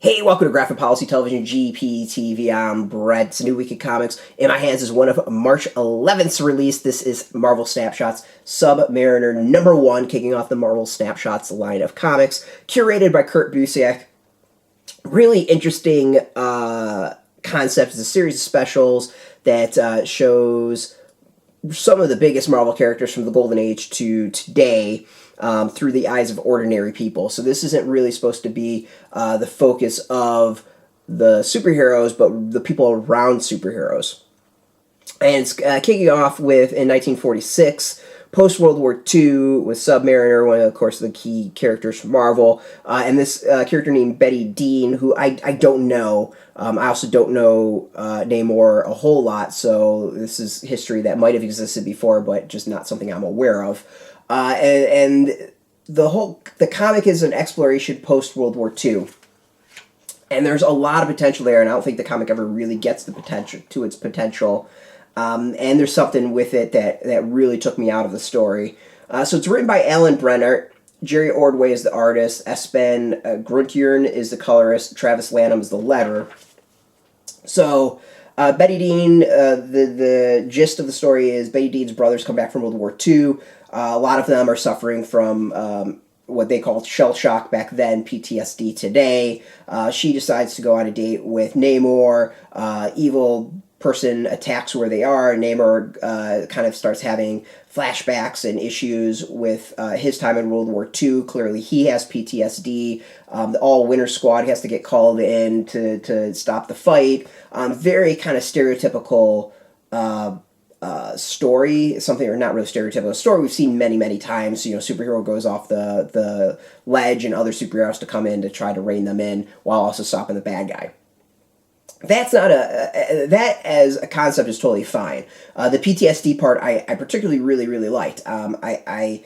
Hey, welcome to Graphic Policy Television, GPTV. I'm Brett. It's a new week of comics. In my hands is one of March 11th's release. This is Marvel Snapshots Submariner #1, kicking off the Marvel Snapshots line of comics, curated by Busiek. Really interesting concept. It's a series of specials that shows some of the biggest Marvel characters from the Golden Age to today through the eyes of ordinary people. So this isn't really supposed to be the focus of the superheroes, but the people around superheroes. And it's kicking off with, in 1946, post-World War II, with Submariner, one of course, the key characters from Marvel, and this character named Betty Dean, who I don't know. I also don't know Namor a whole lot, so this is history that might have existed before, but just not something I'm aware of. And the comic is an exploration post-World War II. And there's a lot of potential there, and I don't think the comic ever really gets to its potential. And there's something with it that really took me out of the story. So it's written by Brennert. Jerry Ordway is the artist. Espen Grundetjern is the colorist. Travis Lanham is the letterer. So Betty Dean, the gist of the story is Betty Dean's brothers come back from World War II. A lot of them are suffering from what they called shell shock back then, PTSD today. She decides to go on a date with Namor. Evil person attacks where they are. Namor kind of starts having flashbacks and issues with his time in World War II. Clearly, he has PTSD. The all-winter squad has to get called in to stop the fight. Very kind of stereotypical story, something, or not really stereotypical, a story we've seen many, many times. You know, superhero goes off the ledge and other superheroes to come in to try to rein them in while also stopping the bad guy. That's not that as a concept is totally fine. The PTSD part I particularly really liked. I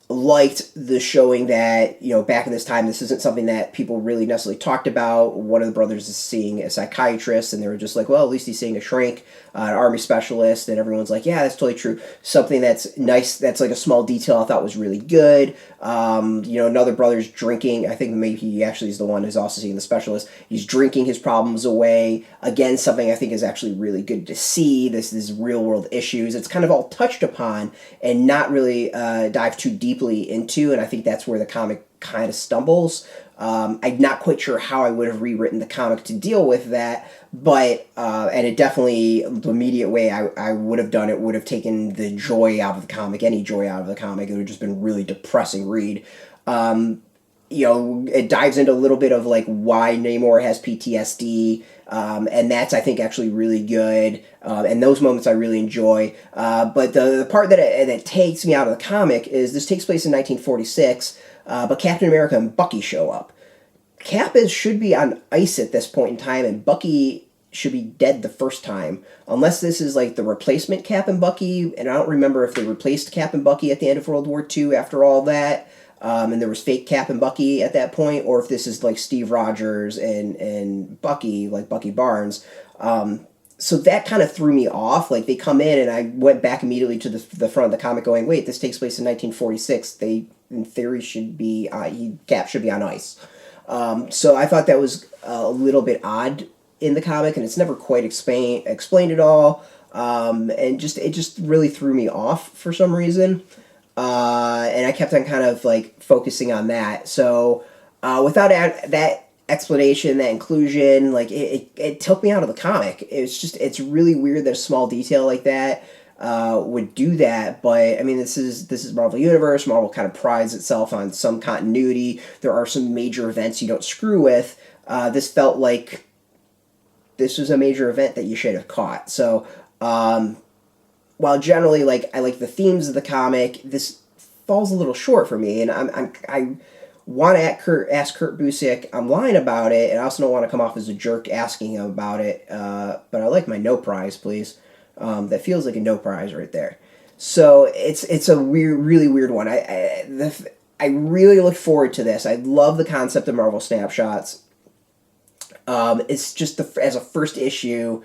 liked the showing that, you know, back in this time, this isn't something that people really necessarily talked about. One of the brothers is seeing a psychiatrist, and they were just like, well, at least he's seeing a shrink, an army specialist, and everyone's like, yeah, that's totally true. Something that's nice, that's like a small detail I thought was really good. You know, another brother's drinking. I think maybe he actually is the one who's also seeing the specialist. He's drinking his problems away. Again, something I think is actually really good to see. This is real world issues. It's kind of all touched upon and not really dive too deeply into, and I think that's where the comic kind of stumbles. I'm not quite sure how I would have rewritten the comic to deal with that, but and it definitely, the immediate way I would have done it would have taken the joy out of the comic, any joy out of the comic. It would have just been a really depressing read. You know, it dives into a little bit of like why Namor has PTSD, and that's, I think, actually really good. And those moments I really enjoy. But the part that takes me out of the comic is this takes place in 1946, but Captain America and Bucky show up. Cap should be on ice at this point in time, and Bucky should be dead the first time, unless this is like the replacement Cap and Bucky. And I don't remember if they replaced Cap and Bucky at the end of World War II after all that. And there was fake Cap and Bucky at that point, or if this is like Steve Rogers and Bucky, like Bucky Barnes. So that kind of threw me off. Like, they come in, and I went back immediately to the front of the comic going, wait, this takes place in 1946. They, in theory, should be, Cap should be on ice. So I thought that was a little bit odd in the comic, and it's never quite explained at all. And it just really threw me off for some reason. And I kept on kind of like focusing on that. So without that explanation, that inclusion, like it took me out of the comic. It's really weird that a small detail like that would do that. But I mean, this is Marvel Universe. Marvel kind of prides itself on some continuity. There are some major events you don't screw with. This felt like this was a major event that you should have caught. So while generally, like, I like the themes of the comic, this falls a little short for me, and I want to ask Kurt Busiek online about it, and I also don't want to come off as a jerk asking him about it, but I like my no prize, please. That feels like a no prize right there. So it's a really weird one. I really look forward to this. I love the concept of Marvel Snapshots. It's just as a first issue,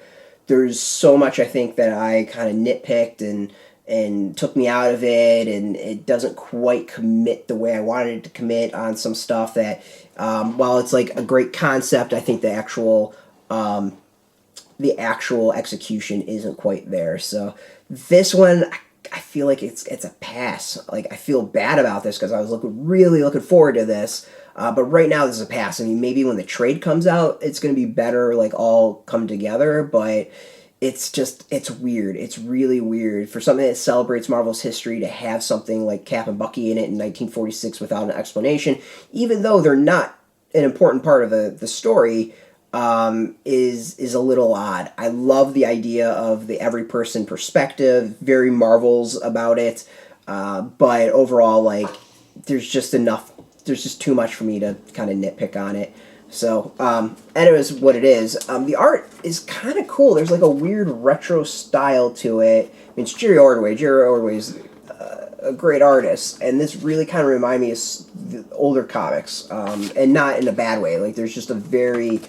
there's so much I think that I kind of nitpicked and took me out of it, and it doesn't quite commit the way I wanted it to commit on some stuff that, while it's like a great concept, I think the actual execution isn't quite there. So this one, I feel like it's a pass. Like, I feel bad about this because I was really looking forward to this. But right now, this is a pass. I mean, maybe when the trade comes out, it's going to be better, like, all come together. But it's weird. It's really weird. For something that celebrates Marvel's history to have something like Cap and Bucky in it in 1946 without an explanation, even though they're not an important part of the story, is a little odd. I love the idea of the every person perspective, very Marvels about it. But overall, like, there's just too much for me to kind of nitpick on it. So, and it was what it is. The art is kind of cool. There's like a weird retro style to it. I mean, it's Jerry Ordway. Jerry Ordway's a great artist, and this really kind of reminded me of the older comics, and not in a bad way. Like, there's just a very,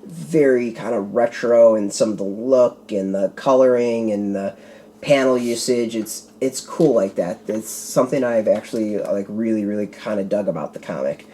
very kind of retro in some of the look and the coloring and the panel usage. It's cool like that. It's something I've actually like really kind of dug about the comic.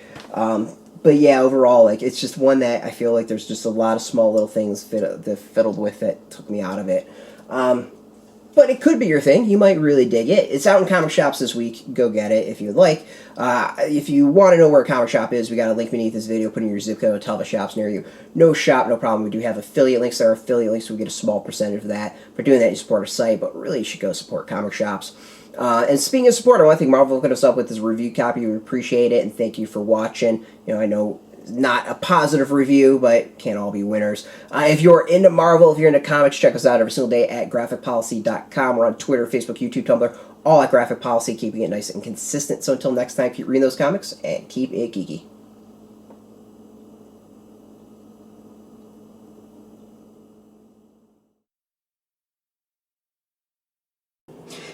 But yeah, overall, like, it's just one that I feel like there's just a lot of small little things that fiddled with that took me out of it. But it could be your thing. You might really dig it. It's out in comic shops this week. Go get it if you would like. If you want to know where a comic shop is, we got a link beneath this video. Put in your zip code, tell the shops near you. No shop, no problem. We do have affiliate links. There are affiliate links, so we get a small percentage of that. For doing that, you support our site, but really you should go support comic shops. And speaking of support, I want to thank Marvel for hooking us up with this review copy. We appreciate it, and thank you for watching. You know, I know not a positive review, but can't all be winners. If you're into Marvel, if you're into comics, check us out every single day at graphicpolicy.com. We're on Twitter, Facebook, YouTube, Tumblr, all at Graphic Policy, keeping it nice and consistent. So until next time, keep reading those comics and keep it geeky.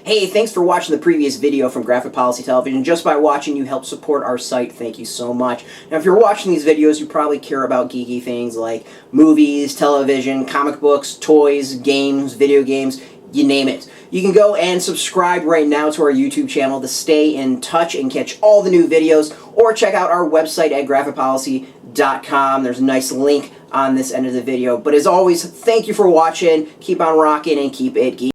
Hey, thanks for watching the previous video from Graphic Policy Television. Just by watching, you help support our site. Thank you so much. Now, if you're watching these videos, you probably care about geeky things like movies, television, comic books, toys, games, video games, you name it. You can go and subscribe right now to our YouTube channel to stay in touch and catch all the new videos, or check out our website at graphicpolicy.com. There's a nice link on this end of the video. But as always, thank you for watching. Keep on rocking and keep it geeky.